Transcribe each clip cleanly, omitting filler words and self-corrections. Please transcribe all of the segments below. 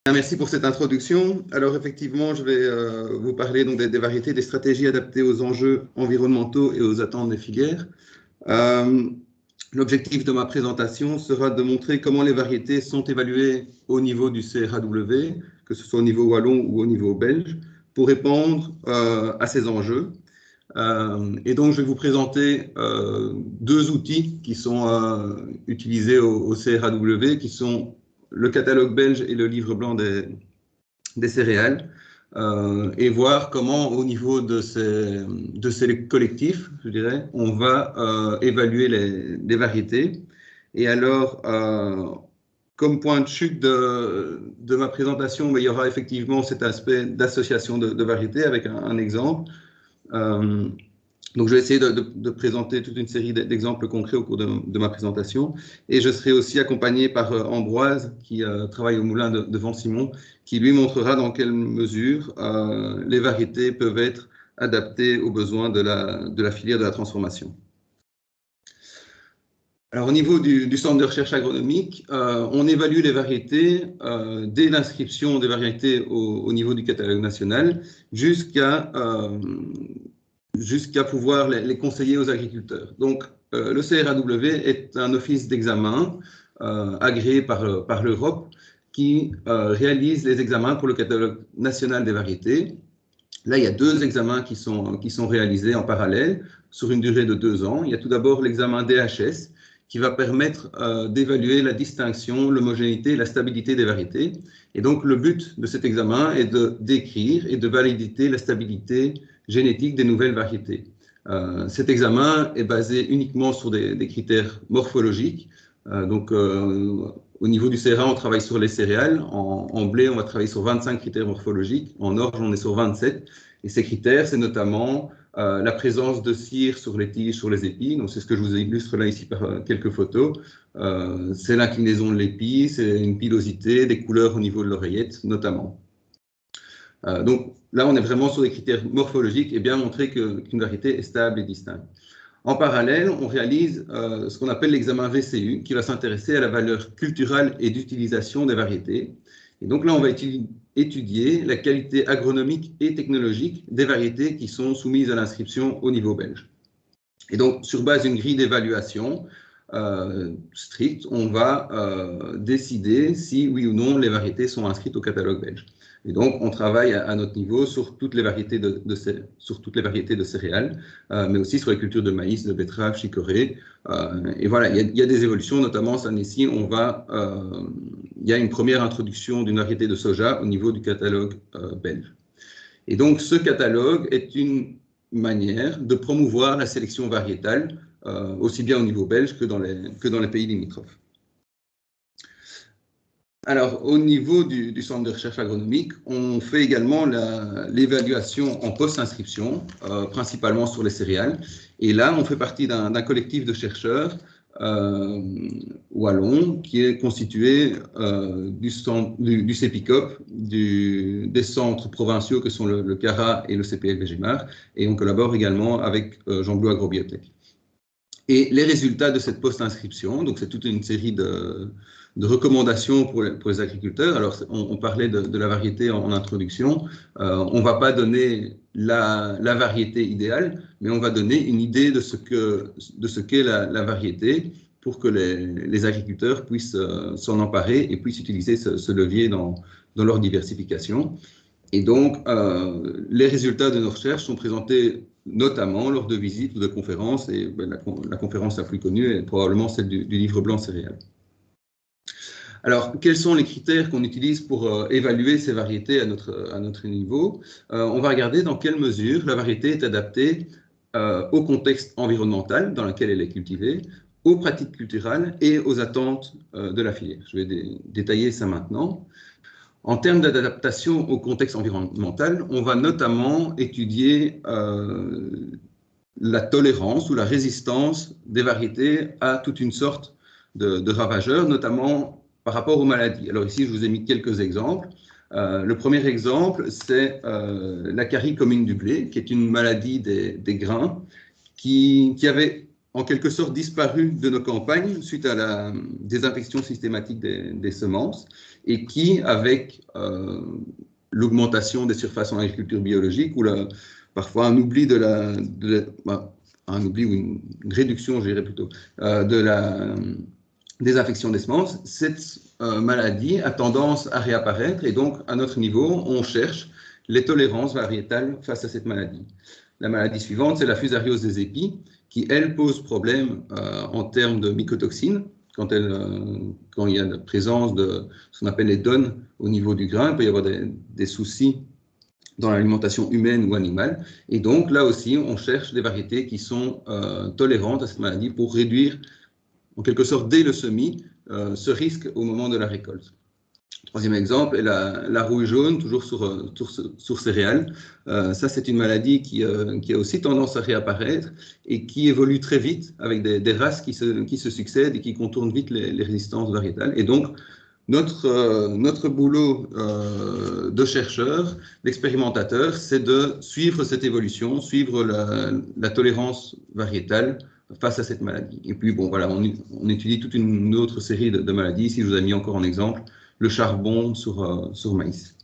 Merci pour cette introduction. Alors effectivement, je vais vous parler donc des variétés, des stratégies adaptées aux enjeux environnementaux et aux attentes des filières. L'objectif de ma présentation sera de montrer comment les variétés sont évaluées au niveau du CRAW, que ce soit au niveau wallon ou au niveau belge, pour répondre à ces enjeux. Et donc, je vais vous présenter deux outils qui sont utilisés au CRAW, qui sont le catalogue belge et le livre blanc des céréales, et voir comment, au niveau de ces collectifs, je dirais, on va évaluer les variétés. Et alors, comme point de chute de ma présentation, il y aura effectivement cet aspect d'association de variétés avec un exemple. Donc, je vais essayer de présenter toute une série d'exemples concrets au cours de ma présentation. Et je serai aussi accompagné par Ambroise, qui travaille au moulin de Vent-Simon, qui lui montrera dans quelle mesure les variétés peuvent être adaptées aux besoins de la filière de la transformation. Alors, au niveau du centre de recherche agronomique, on évalue les variétés dès l'inscription des variétés au niveau du catalogue national jusqu'à pouvoir les conseiller aux agriculteurs. Donc, le CRAW est un office d'examen agréé par l'Europe qui réalise les examens pour le catalogue national des variétés. Là, il y a deux examens qui sont réalisés en parallèle sur une durée de 2 ans. Il y a tout d'abord l'examen DHS qui va permettre d'évaluer la distinction, l'homogénéité et la stabilité des variétés. Et donc, le but de cet examen est de décrire et de valider la stabilité génétique des nouvelles variétés. Cet examen est basé uniquement sur des critères morphologiques. Au niveau du CRA, on travaille sur les céréales. En blé, on va travailler sur 25 critères morphologiques. En orge, on est sur 27. Et ces critères, c'est notamment la présence de cire sur les tiges, sur les épis. Donc, c'est ce que je vous illustre là ici par quelques photos. C'est l'inclinaison de l'épi, c'est une pilosité, des couleurs au niveau de l'oreillette, notamment. Donc, là, on est vraiment sur des critères morphologiques et bien montrer qu'une variété est stable et distincte. En parallèle, on réalise ce qu'on appelle l'examen VCU, qui va s'intéresser à la valeur culturelle et d'utilisation des variétés. Et donc là, on va étudier la qualité agronomique et technologique des variétés qui sont soumises à l'inscription au niveau belge. Et donc, sur base d'une grille d'évaluation stricte, on va décider si, oui ou non, les variétés sont inscrites au catalogue belge. Et donc, on travaille à notre niveau sur toutes les variétés de céréales, mais aussi sur les cultures de maïs, de betterave, chicorée. Et voilà, il y a des évolutions, notamment cette année-ci, il y a une première introduction d'une variété de soja au niveau du catalogue belge. Et donc, ce catalogue est une manière de promouvoir la sélection variétale, aussi bien au niveau belge que dans les pays limitrophes. Alors, au niveau du centre de recherche agronomique, on fait également l'évaluation en post-inscription, principalement sur les céréales. Et là, on fait partie d'un collectif de chercheurs wallon qui est constitué du CEPICOP, des centres provinciaux que sont le CARA et le CPF Végémar, et on collabore également avec Jean Blou Agrobiotech. Et les résultats de cette post-inscription, donc c'est toute une série de recommandations pour les agriculteurs. Alors, on parlait de la variété en introduction. On ne va pas donner la variété idéale, mais on va donner une idée de ce qu'est la variété pour que les agriculteurs puissent s'en emparer et puissent utiliser ce levier dans leur diversification. Et donc, les résultats de nos recherches sont présentés notamment lors de visites ou de conférences, et la conférence la plus connue est probablement celle du livre blanc céréales. Alors, quels sont les critères qu'on utilise pour évaluer ces variétés à notre niveau? On va regarder dans quelle mesure la variété est adaptée au contexte environnemental dans lequel elle est cultivée, aux pratiques culturelles et aux attentes de la filière. Je vais détailler ça maintenant. En termes d'adaptation au contexte environnemental, on va notamment étudier la tolérance ou la résistance des variétés à toute une sorte de ravageurs, notamment par rapport aux maladies. Alors ici, je vous ai mis quelques exemples. Le premier exemple, c'est la carie commune du blé, qui est une maladie des grains qui avait en quelque sorte disparu de nos campagnes suite à la désinfection systématique des semences et qui, avec l'augmentation des surfaces en agriculture biologique ou parfois un oubli un oubli ou une réduction, je dirais plutôt, de la désinfection des semences, cette maladie a tendance à réapparaître et donc à notre niveau, on cherche les tolérances variétales face à cette maladie. La maladie suivante, c'est la fusariose des épis, qui, elle, pose problème en termes de mycotoxines. Quand il y a la présence de ce qu'on appelle les DON au niveau du grain, il peut y avoir des soucis dans l'alimentation humaine ou animale. Et donc, là aussi, on cherche des variétés qui sont tolérantes à cette maladie pour réduire, en quelque sorte, dès le semis, ce risque au moment de la récolte. Troisième exemple est la rouille jaune, toujours sur céréales. Ça, c'est une maladie qui a aussi tendance à réapparaître et qui évolue très vite avec des races qui se succèdent et qui contournent vite les résistances variétales. Et donc, notre boulot de chercheur, d'expérimentateurs, c'est de suivre cette évolution, suivre la tolérance variétale face à cette maladie. Et puis, bon, voilà, on étudie toute une autre série de maladies. Ici, je vous ai mis encore en exemple le charbon sur maïs.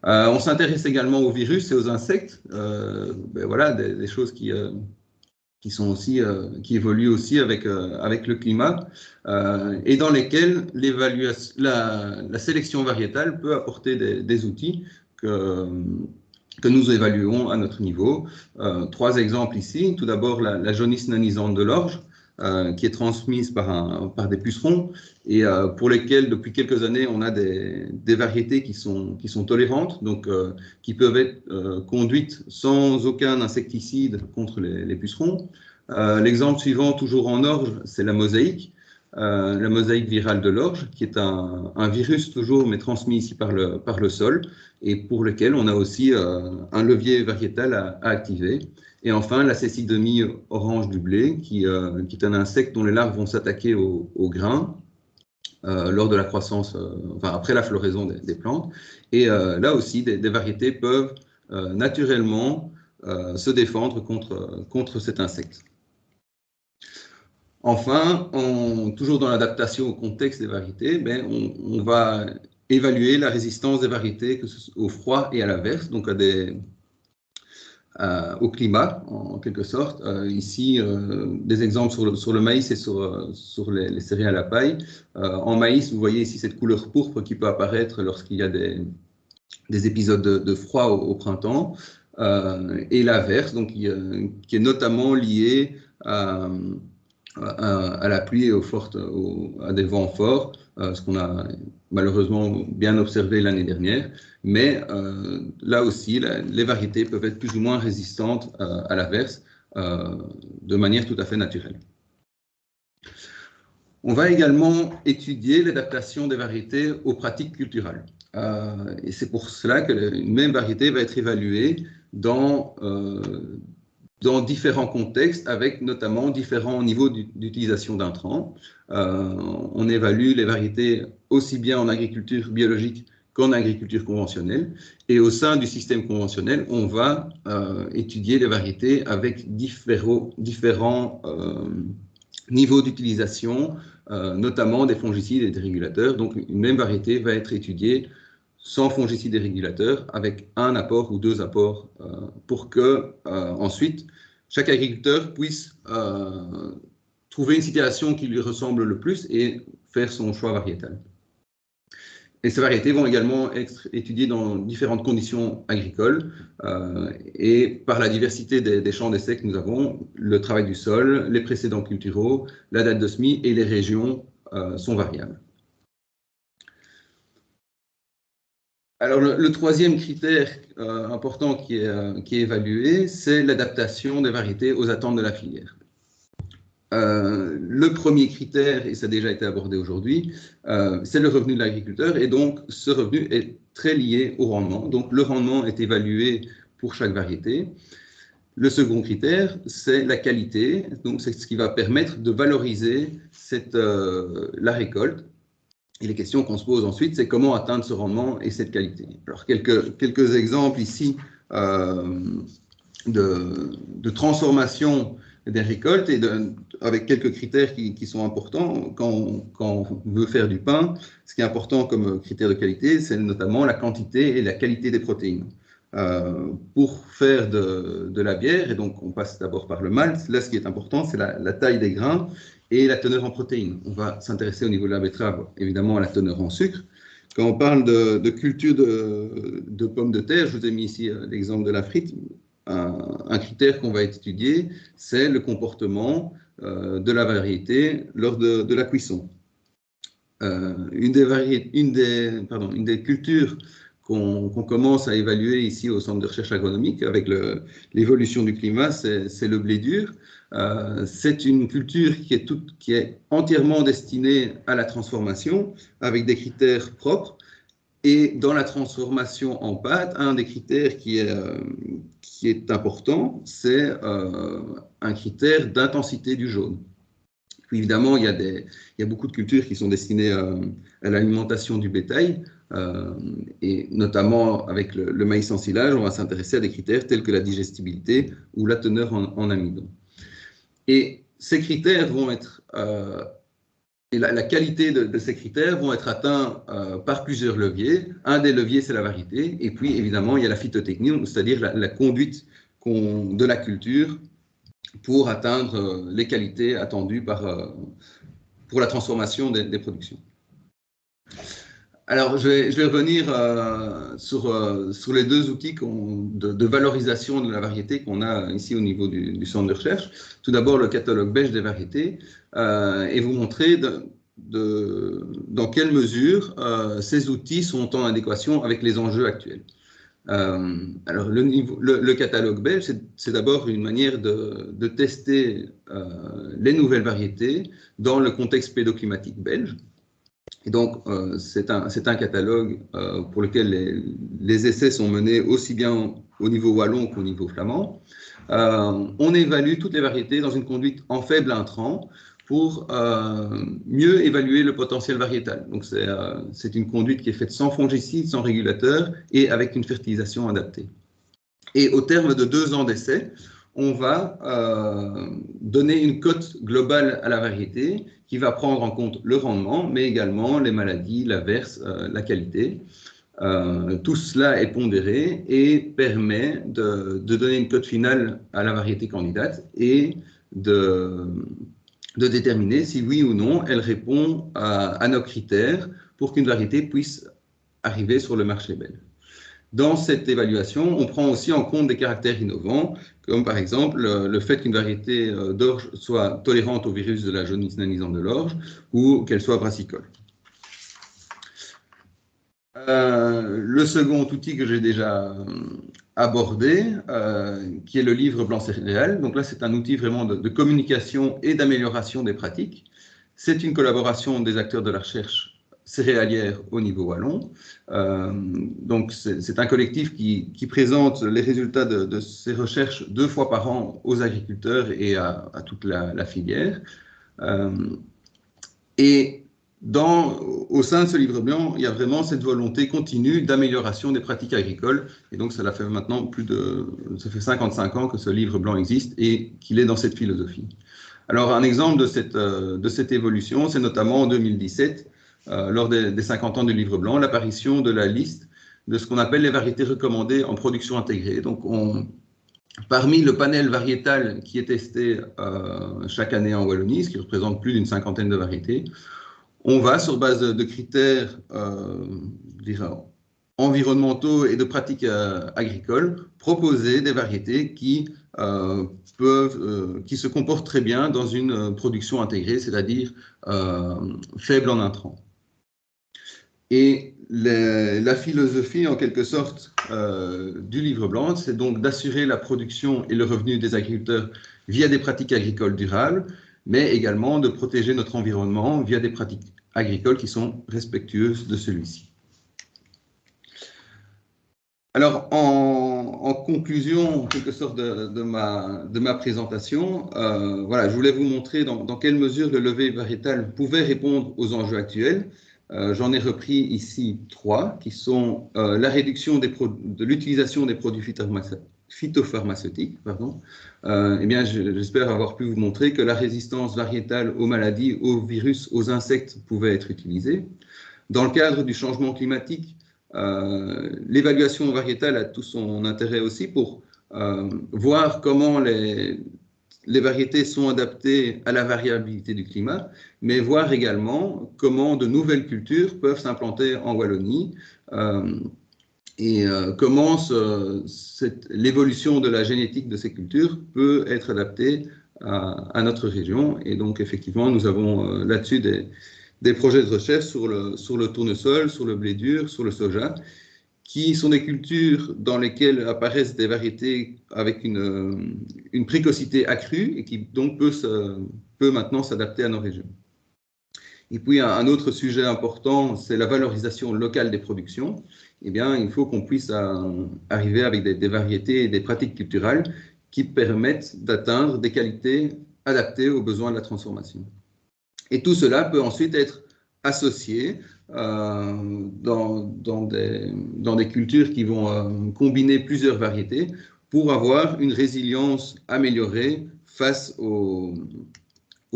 On s'intéresse également aux virus et aux insectes. Voilà, des choses qui sont aussi, qui évoluent aussi avec le climat et dans lesquelles la sélection variétale peut apporter des outils que nous évaluons à notre niveau. Trois exemples ici. Tout d'abord, la jaunisse nanisante de l'orge, qui est transmise par des pucerons et pour lesquels, depuis quelques années, on a des variétés qui sont tolérantes, donc qui peuvent être conduites sans aucun insecticide contre les pucerons. L'exemple suivant, toujours en orge, c'est la mosaïque virale de l'orge, qui est un virus toujours, mais transmis ici par le sol, et pour lequel on a aussi un levier variétal à activer. Et enfin, la cécidomie orange du blé, qui est un insecte dont les larves vont s'attaquer au grain lors de la croissance, après la floraison des plantes. Et là aussi, des variétés peuvent naturellement se défendre contre cet insecte. Enfin, toujours dans l'adaptation au contexte des variétés, on va évaluer la résistance des variétés au froid et à l'averse, donc au climat, en quelque sorte. Ici, des exemples sur le maïs et sur les céréales à paille. En maïs, vous voyez ici cette couleur pourpre qui peut apparaître lorsqu'il y a des épisodes de froid au printemps, et l'averse, donc qui est notamment lié à la pluie et à des vents forts, ce qu'on a malheureusement bien observé l'année dernière. Mais là aussi, les variétés peuvent être plus ou moins résistantes à l'averse de manière tout à fait naturelle. On va également étudier l'adaptation des variétés aux pratiques culturales. Et c'est pour cela qu'une même variété va être évaluée dans différents contextes, avec notamment différents niveaux d'utilisation d'intrants. On évalue les variétés aussi bien en agriculture biologique qu'en agriculture conventionnelle. Et au sein du système conventionnel, on va étudier les variétés avec différents niveaux d'utilisation, notamment des fongicides et des régulateurs. Donc, une même variété va être étudiée sans fongicides et régulateurs, avec un apport ou deux apports, pour que ensuite chaque agriculteur puisse trouver une situation qui lui ressemble le plus et faire son choix variétal. Et ces variétés vont également être étudiées dans différentes conditions agricoles et par la diversité des champs d'essai que nous avons, le travail du sol, les précédents culturaux, la date de semis et les régions sont variables. Alors, le troisième critère important qui est évalué, c'est l'adaptation des variétés aux attentes de la filière. Le premier critère, et ça a déjà été abordé aujourd'hui, c'est le revenu de l'agriculteur, et donc ce revenu est très lié au rendement. Donc, le rendement est évalué pour chaque variété. Le second critère, c'est la qualité, donc c'est ce qui va permettre de valoriser la récolte. Et les questions qu'on se pose ensuite, c'est comment atteindre ce rendement et cette qualité. Alors, quelques exemples ici de transformation des récoltes et avec quelques critères qui sont importants. Quand on veut faire du pain, ce qui est important comme critère de qualité, c'est notamment la quantité et la qualité des protéines. Pour faire de la bière, et donc on passe d'abord par le malt, là ce qui est important, c'est la taille des grains et la teneur en protéines. On va s'intéresser au niveau de la betterave, évidemment, à la teneur en sucre. Quand on parle de culture de pommes de terre, je vous ai mis ici l'exemple de la frite, un critère qu'on va étudier, c'est le comportement de la variété lors de la cuisson. Une des cultures qu'on commence à évaluer ici au Centre de recherche agronomique avec l'évolution du climat, c'est le blé dur. C'est une culture qui est entièrement destinée à la transformation avec des critères propres. Et dans la transformation en pâte, un des critères qui est important, c'est un critère d'intensité du jaune. Puis évidemment, il y a beaucoup de cultures qui sont destinées à l'alimentation du bétail, et notamment avec le maïs en silage, on va s'intéresser à des critères tels que la digestibilité ou la teneur en amidon. Et ces critères vont être, et la qualité de ces critères vont être atteints par plusieurs leviers. Un des leviers, c'est la variété, et puis évidemment, il y a la phytotechnie, c'est-à-dire la conduite de la culture pour atteindre les qualités attendues pour la transformation des productions. Alors, je vais revenir sur les deux outils de valorisation de la variété qu'on a ici au niveau du centre de recherche. Tout d'abord, le catalogue belge des variétés, et vous montrer dans quelle mesure ces outils sont en adéquation avec les enjeux actuels. Alors, le catalogue belge, c'est d'abord une manière de tester les nouvelles variétés dans le contexte pédoclimatique belge. Et donc, c'est un catalogue pour lequel les essais sont menés aussi bien au niveau wallon qu'au niveau flamand. On évalue toutes les variétés dans une conduite en faible intrant pour mieux évaluer le potentiel variétal. Donc, c'est une conduite qui est faite sans fongicides, sans régulateurs et avec une fertilisation adaptée. Et au terme de 2 ans d'essai, on va donner une cote globale à la variété qui va prendre en compte le rendement, mais également les maladies, l'averse, la qualité. Tout cela est pondéré et permet de donner une cote finale à la variété candidate et de déterminer si oui ou non elle répond à nos critères pour qu'une variété puisse arriver sur le marché belge. Dans cette évaluation, on prend aussi en compte des caractères innovants, comme par exemple le fait qu'une variété d'orge soit tolérante au virus de la jaunisse nanisante de l'orge ou qu'elle soit brassicole. Le second outil que j'ai déjà abordé, qui est le livre blanc céréales. Donc là, c'est un outil vraiment de communication et d'amélioration des pratiques. C'est une collaboration des acteurs de la recherche céréalière au niveau wallon. Donc c'est un collectif qui présente les résultats de ces recherches 2 fois par an aux agriculteurs et à toute la filière. Et au sein de ce livre blanc, il y a vraiment cette volonté continue d'amélioration des pratiques agricoles. Et donc, ça fait maintenant ça fait 55 ans que ce livre blanc existe et qu'il est dans cette philosophie. Alors, un exemple de cette évolution, c'est notamment en 2017, lors des 50 ans du livre blanc, l'apparition de la liste de ce qu'on appelle les variétés recommandées en production intégrée. Donc, parmi le panel variétal qui est testé chaque année en Wallonie, ce qui représente plus d'une 50aine de variétés, on va, sur base de critères environnementaux et de pratiques agricoles, proposer des variétés qui se comportent très bien dans une production intégrée, c'est-à-dire faible en intrants. Et la philosophie, en quelque sorte, du livre blanc, c'est donc d'assurer la production et le revenu des agriculteurs via des pratiques agricoles durables, mais également de protéger notre environnement via des pratiques agricoles qui sont respectueuses de celui-ci. Alors, en conclusion, en quelque sorte, de ma présentation, voilà, je voulais vous montrer dans quelle mesure le levé variétal pouvait répondre aux enjeux actuels. J'en ai repris ici 3, qui sont la réduction de l'utilisation des produits phytopharmaceutique, pardon, eh bien, j'espère avoir pu vous montrer que la résistance variétale aux maladies, aux virus, aux insectes pouvait être utilisée. Dans le cadre du changement climatique, l'évaluation variétale a tout son intérêt aussi pour voir comment les variétés sont adaptées à la variabilité du climat, mais voir également comment de nouvelles cultures peuvent s'implanter en Wallonie et comment l'évolution de la génétique de ces cultures peut être adaptée à notre région. Et donc, effectivement, nous avons là-dessus des projets de recherche sur le tournesol, sur le blé dur, sur le soja, qui sont des cultures dans lesquelles apparaissent des variétés avec une précocité accrue et qui donc peut maintenant s'adapter à nos régions. Et puis un autre sujet important, c'est la valorisation locale des productions. Eh bien, il faut qu'on puisse arriver avec des variétés et des pratiques culturelles qui permettent d'atteindre des qualités adaptées aux besoins de la transformation. Et tout cela peut ensuite être associé dans des cultures qui vont combiner plusieurs variétés pour avoir une résilience améliorée face aux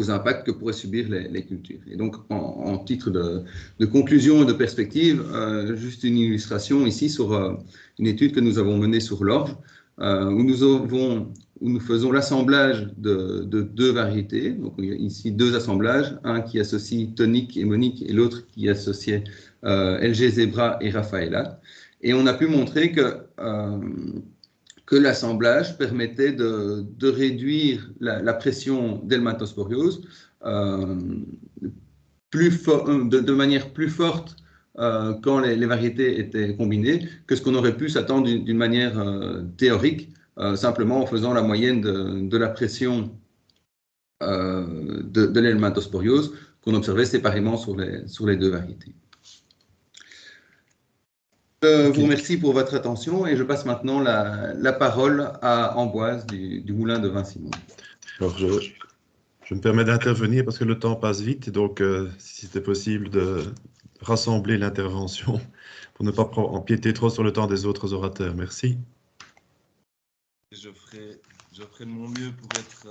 impacts que pourraient subir les cultures. Et donc, en titre de conclusion et de perspective, juste une illustration ici sur une étude que nous avons menée sur l'orge, où nous faisons l'assemblage de deux variétés. Donc, il y a ici deux assemblages, un qui associe tonique et monique et l'autre qui associait LG Zebra et Rafaela. Et on a pu montrer que l'assemblage permettait de réduire la pression d'helminthosporiose de manière plus forte quand les variétés étaient combinées que ce qu'on aurait pu s'attendre d'une manière théorique, simplement en faisant la moyenne de la pression de l'helminthosporiose qu'on observait séparément sur les deux variétés. Je vous remercie pour votre attention et je passe maintenant la parole à Ambroise du Moulin de Vincy-Mons. Alors, je me permets d'intervenir parce que le temps passe vite, donc si c'était possible de rassembler l'intervention pour ne pas empiéter trop sur le temps des autres orateurs. Merci. Je ferai de mon mieux pour être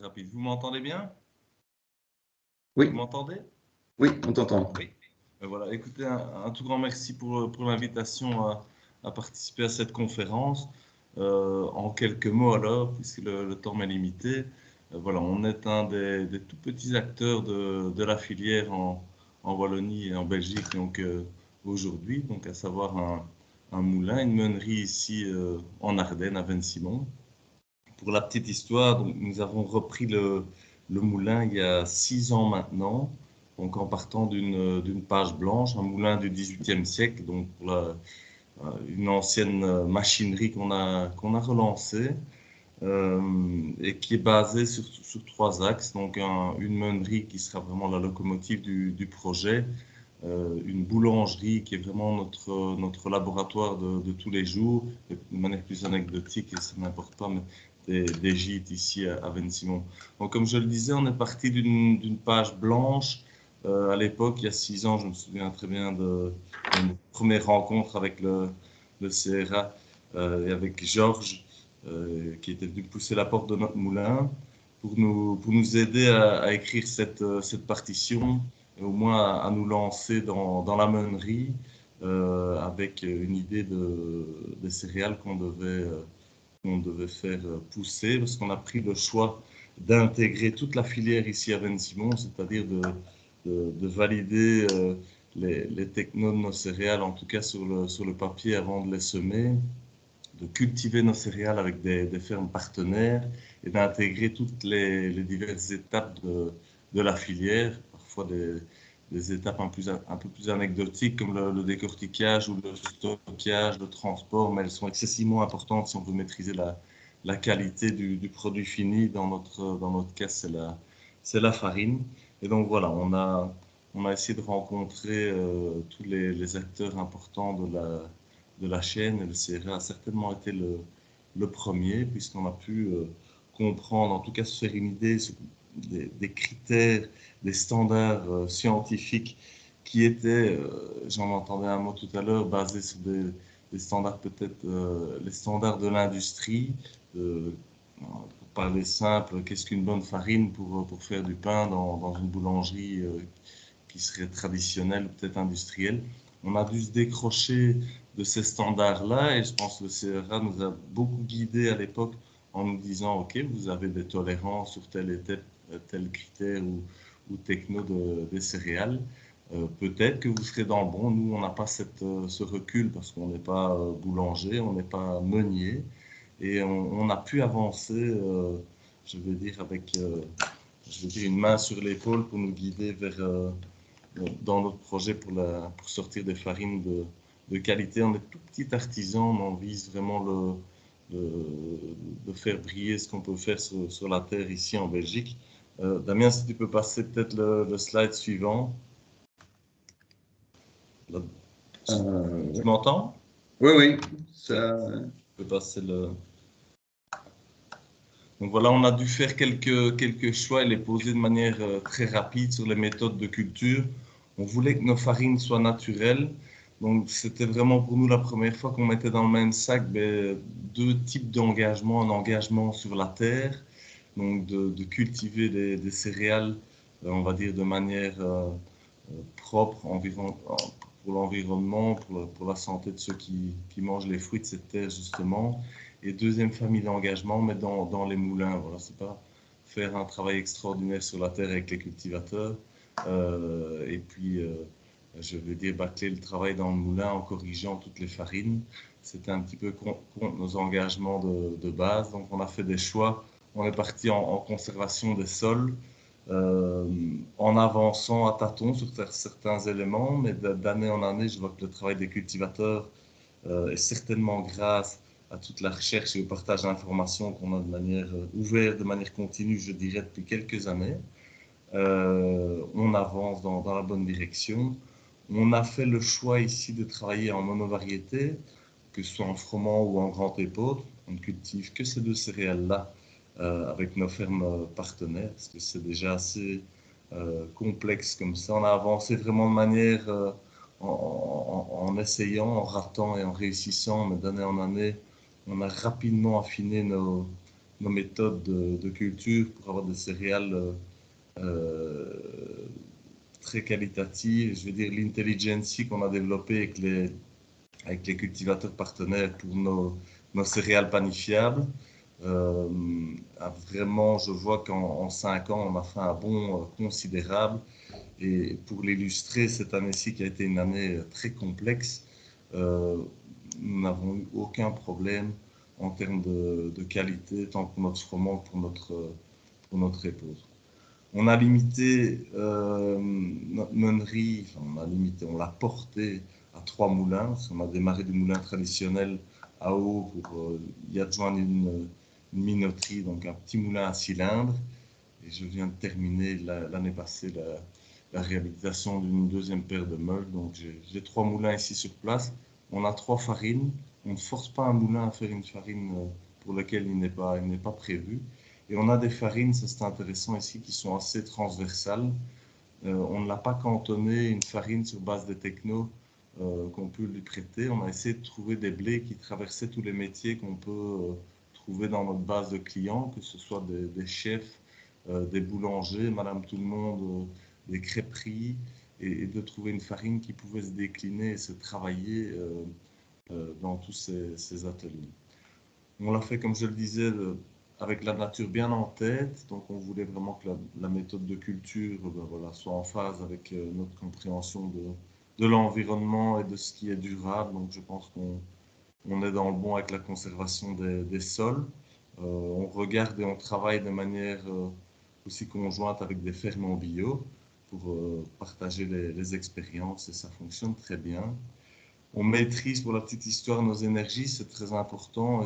rapide. Vous m'entendez bien? Oui. Vous m'entendez? Oui, on t'entend. Oui. Voilà, écoutez, un tout grand merci pour l'invitation à participer à cette conférence. En quelques mots alors, puisque le temps m'est limité, voilà, on est un des tout petits acteurs de la filière en Wallonie et en Belgique donc aujourd'hui, donc à savoir un moulin, une meunerie ici en Ardennes à Vincy-Mons. Pour la petite histoire, donc, nous avons repris le moulin il y a 6 ans maintenant. Donc en partant d'une page blanche, un moulin du XVIIIe siècle, donc une ancienne machinerie qu'on a relancée et qui est basée sur 3 axes. Donc une meunerie qui sera vraiment la locomotive du projet, une boulangerie qui est vraiment notre laboratoire de tous les jours, de manière plus anecdotique, et ça n'importe pas, mais des gîtes ici à Vincy-Mons. Donc comme je le disais, on est parti d'une page blanche. À l'époque, il y a 6 ans, je me souviens très bien d'une première rencontre avec le CRA et avec Georges, qui était venu pousser la porte de notre moulin pour nous aider à écrire cette partition et au moins à nous lancer dans la meunerie avec une idée des céréales qu'on devait faire pousser, parce qu'on a pris le choix d'intégrer toute la filière ici à Vincy-Mons, c'est-à-dire de valider les technos de nos céréales, en tout cas sur le papier avant de les semer, de cultiver nos céréales avec des fermes partenaires et d'intégrer toutes les diverses étapes de la filière, parfois des étapes un peu plus anecdotiques comme le décortiquage ou le stockage, le transport, mais elles sont excessivement importantes si on veut maîtriser la qualité du produit fini. Dans notre cas, c'est la farine. Et donc voilà, on a essayé de rencontrer tous les acteurs importants de la chaîne, et le CRA a certainement été le premier, puisqu'on a pu comprendre, en tout cas se faire une idée des critères, des standards scientifiques qui étaient, j'en entendais un mot tout à l'heure, basés sur les standards peut-être, les standards de l'industrie. Pour parler simple, qu'est-ce qu'une bonne farine pour faire du pain dans une boulangerie qui serait traditionnelle, peut-être industrielle. On a dû se décrocher de ces standards-là et je pense que le CRA nous a beaucoup guidés à l'époque en nous disant « Ok, vous avez des tolérances sur tel et tel critère ou techno des céréales. Peut-être que vous serez dans le bon. Nous, on n'a pas ce recul parce qu'on n'est pas boulanger, on n'est pas meunier. Et on a pu avancer, je veux dire, avec une main sur l'épaule pour nous guider dans notre projet pour sortir des farines de qualité. On est tout petit artisan, mais on vise vraiment de faire briller ce qu'on peut faire sur la terre ici en Belgique. Damien, si tu peux passer peut-être le slide suivant. Tu m'entends? Oui, oui. Ça... Je peux passer le... Donc voilà, on a dû faire quelques choix et les poser de manière très rapide sur les méthodes de culture. On voulait que nos farines soient naturelles. Donc c'était vraiment pour nous la première fois qu'on mettait dans le même sac deux types d'engagement. Un engagement sur la terre, donc de cultiver des céréales, on va dire de manière propre pour l'environnement, pour la santé de ceux qui mangent les fruits de cette terre justement. Et deuxième famille d'engagement, mais dans les moulins. Voilà, c'est pas faire un travail extraordinaire sur la terre avec les cultivateurs. Et puis, je vais dire, bâcler le travail dans le moulin en corrigeant toutes les farines. C'était un petit peu contre nos engagements de base. Donc, on a fait des choix. On est parti en conservation des sols, en avançant à tâtons sur certains éléments. Mais d'année en année, je vois que le travail des cultivateurs est certainement grâce à toute la recherche et au partage d'informations qu'on a de manière ouverte, de manière continue, je dirais, depuis quelques années. On avance dans la bonne direction. On a fait le choix ici de travailler en monovariété, que ce soit en froment ou en grand épeautre. On ne cultive que ces deux céréales-là avec nos fermes partenaires, parce que c'est déjà assez complexe comme ça. On a avancé vraiment de manière en essayant, en ratant et en réussissant, mais d'année en année, on a rapidement affiné nos méthodes de culture pour avoir des céréales très qualitatives. Je veux dire, l'intelligence qu'on a développée avec les cultivateurs partenaires pour nos céréales panifiables. Vraiment, je vois qu'en 5 ans, on a fait un bond considérable. Et pour l'illustrer, cette année-ci qui a été une année très complexe, nous n'avons eu aucun problème en termes de qualité, tant pour notre froment que pour notre épeautre. On a limité notre meunerie, on l'a porté à 3 moulins. On a démarré du moulin traditionnel à eau pour y adjoindre une minoterie, donc un petit moulin à cylindre. Et je viens de terminer l'année passée la réhabilitation d'une deuxième paire de meules. Donc j'ai 3 moulins ici sur place. On a 3 farines. On ne force pas un moulin à faire une farine pour laquelle il n'est pas prévu. Et on a des farines, ça c'est intéressant ici, qui sont assez transversales. On ne l'a pas cantonné une farine sur base des technos qu'on peut lui prêter. On a essayé de trouver des blés qui traversaient tous les métiers qu'on peut trouver dans notre base de clients, que ce soit des chefs, des boulangers, madame tout le monde, des crêperies, et de trouver une farine qui pouvait se décliner et se travailler dans tous ces ateliers. On l'a fait, comme je le disais, avec la nature bien en tête, donc on voulait vraiment que la méthode de culture soit en phase avec notre compréhension de l'environnement et de ce qui est durable. Donc je pense qu'on est dans le bon avec la conservation des sols. On regarde et on travaille de manière aussi conjointe avec des fermes en bio pour partager les expériences et ça fonctionne très bien. On maîtrise, pour la petite histoire, nos énergies, c'est très important.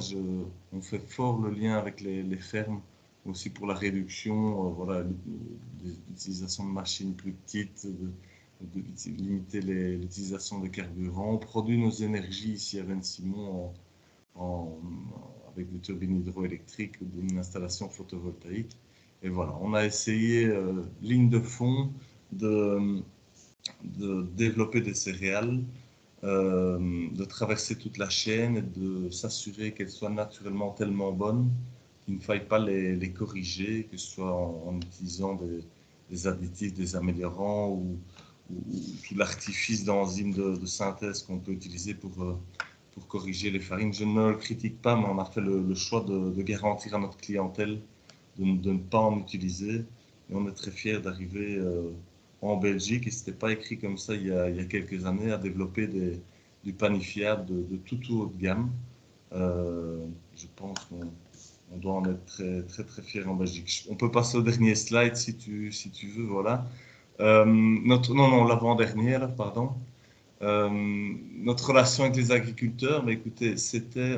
On fait fort le lien avec les fermes, aussi pour la réduction, l'utilisation de machines plus petites, de limiter l'utilisation de carburant. On produit nos énergies ici à Venn-Simon avec des turbines hydroélectriques ou d'une installation photovoltaïque. Et voilà, on a essayé, ligne de fond, de développer des céréales de traverser toute la chaîne et de s'assurer qu'elles soient naturellement tellement bonnes qu'il ne faille pas les corriger, que ce soit en utilisant des additifs, des améliorants ou tout l'artifice d'enzymes de synthèse qu'on peut utiliser pour corriger les farines. Je ne le critique pas, mais on a fait le choix de garantir à notre clientèle de ne pas en utiliser. Et on est très fiers d'arriver en Belgique, et ce n'était pas écrit comme ça il y a quelques années, à développer du panifiable de tout haut de gamme. Je pense qu'on doit en être très, très, très fiers en Belgique. On peut passer au dernier slide si tu veux, voilà. Non, l'avant-dernier, pardon. Notre relation avec les agriculteurs, mais écoutez,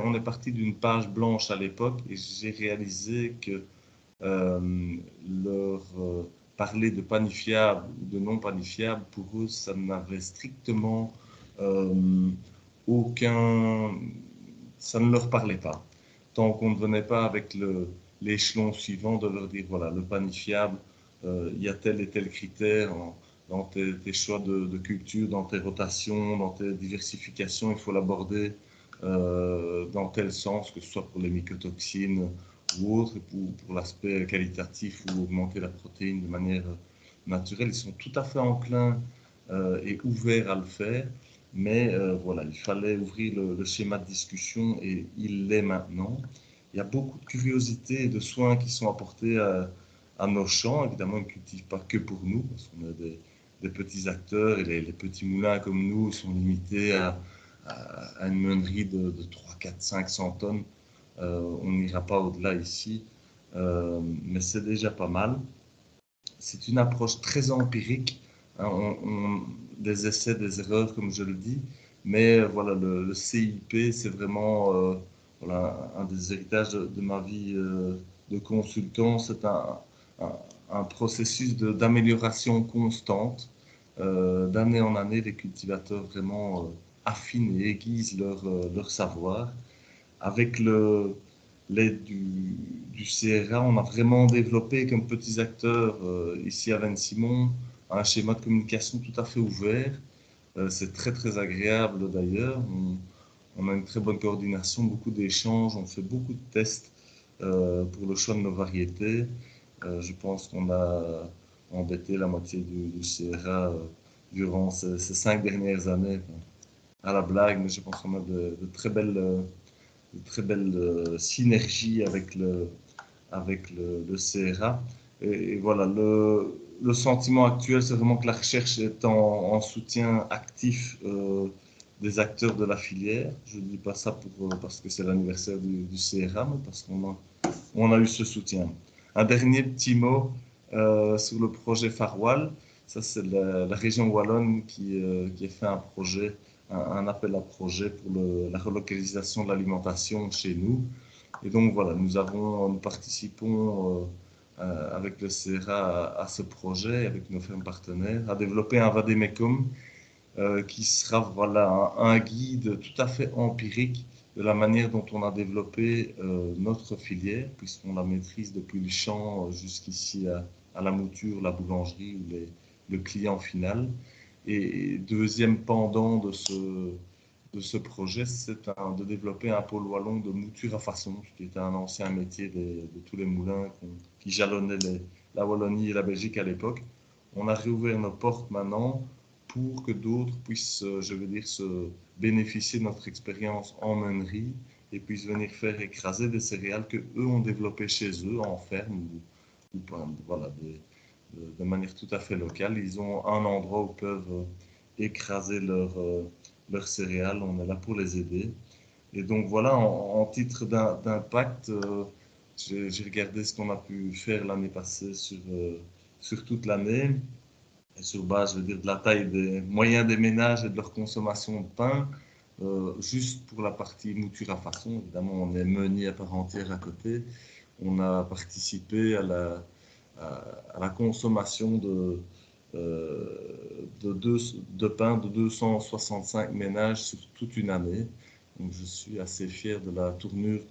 on est parti d'une page blanche à l'époque, et j'ai réalisé que leur parler de panifiable ou de non panifiable, pour eux, ça n'avait strictement ça ne leur parlait pas. Tant qu'on ne venait pas avec l'échelon suivant de leur dire, voilà, le panifiable, il y a tel et tel critère dans tes choix de culture, dans tes rotations, dans tes diversifications, il faut l'aborder dans tel sens, que ce soit pour les mycotoxines ou autre, pour l'aspect qualitatif ou augmenter la protéine de manière naturelle. Ils sont tout à fait enclins et ouverts à le faire, mais voilà, il fallait ouvrir le schéma de discussion, et il l'est maintenant. Il y a beaucoup de curiosité et de soins qui sont apportés à nos champs. Évidemment, ils ne cultivent pas que pour nous, parce qu'on a des petits acteurs, et les petits moulins comme nous sont limités à une meunerie de 3, 4, 500 tonnes. On n'ira pas au-delà ici, mais c'est déjà pas mal. C'est une approche très empirique, hein, des essais, des erreurs, comme je le dis, mais voilà, le CIP, c'est vraiment voilà, un des héritages de ma vie de consultant. C'est un processus d'amélioration constante. D'année en année, les cultivateurs vraiment affinent et aiguisent leur savoir. Avec l'aide du CRA, on a vraiment développé comme petits acteurs ici à Venn-Simon un schéma de communication tout à fait ouvert. C'est très très agréable d'ailleurs. On a une très bonne coordination, beaucoup d'échanges, on fait beaucoup de tests pour le choix de nos variétés. Je pense qu'on a embêté la moitié du CRA durant ces 5 dernières années. À la blague, mais je pense qu'on a de très belles synergie avec le CRA. Et voilà, le sentiment actuel, c'est vraiment que la recherche est en soutien actif des acteurs de la filière. Je ne dis pas ça parce que c'est l'anniversaire du CRA, mais parce qu'on a eu ce soutien. Un dernier petit mot sur le projet Farwell. Ça, c'est la région wallonne qui a fait un projet, un appel à projet pour la relocalisation de l'alimentation chez nous. Et donc voilà, nous participons avec le CRA à ce projet, avec nos fermes partenaires, à développer un vadémécum qui sera voilà, un guide tout à fait empirique de la manière dont on a développé notre filière, puisqu'on la maîtrise depuis le champ jusqu'ici à la mouture, la boulangerie ou le client final. Et deuxième pendant de ce projet, c'est de développer un pôle wallon de mouture à façon, qui était un ancien métier de tous les moulins qui jalonnaient la Wallonie et la Belgique à l'époque. On a réouvert nos portes maintenant pour que d'autres puissent, je veux dire, se bénéficier de notre expérience en meunerie et puissent venir faire écraser des céréales qu'eux ont développées chez eux, en ferme, ou voilà, de manière tout à fait locale. Ils ont un endroit où ils peuvent écraser leurs céréales. On est là pour les aider. Et donc voilà, en titre d'impact, j'ai regardé ce qu'on a pu faire l'année passée sur toute l'année, et sur base, je veux dire, de la taille des moyens des ménages et de leur consommation de pain. Juste pour la partie mouture à façon, évidemment, on est meunier à part entière à côté. On a participé à la consommation de pain de 265 ménages sur toute une année. Donc, je suis assez fier de la tournure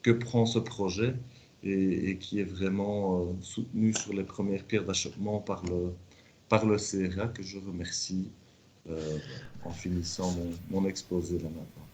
que prend ce projet et qui est vraiment soutenu sur les premières pierres d'achoppement par le CRA, que je remercie. en finissant mon exposé là maintenant.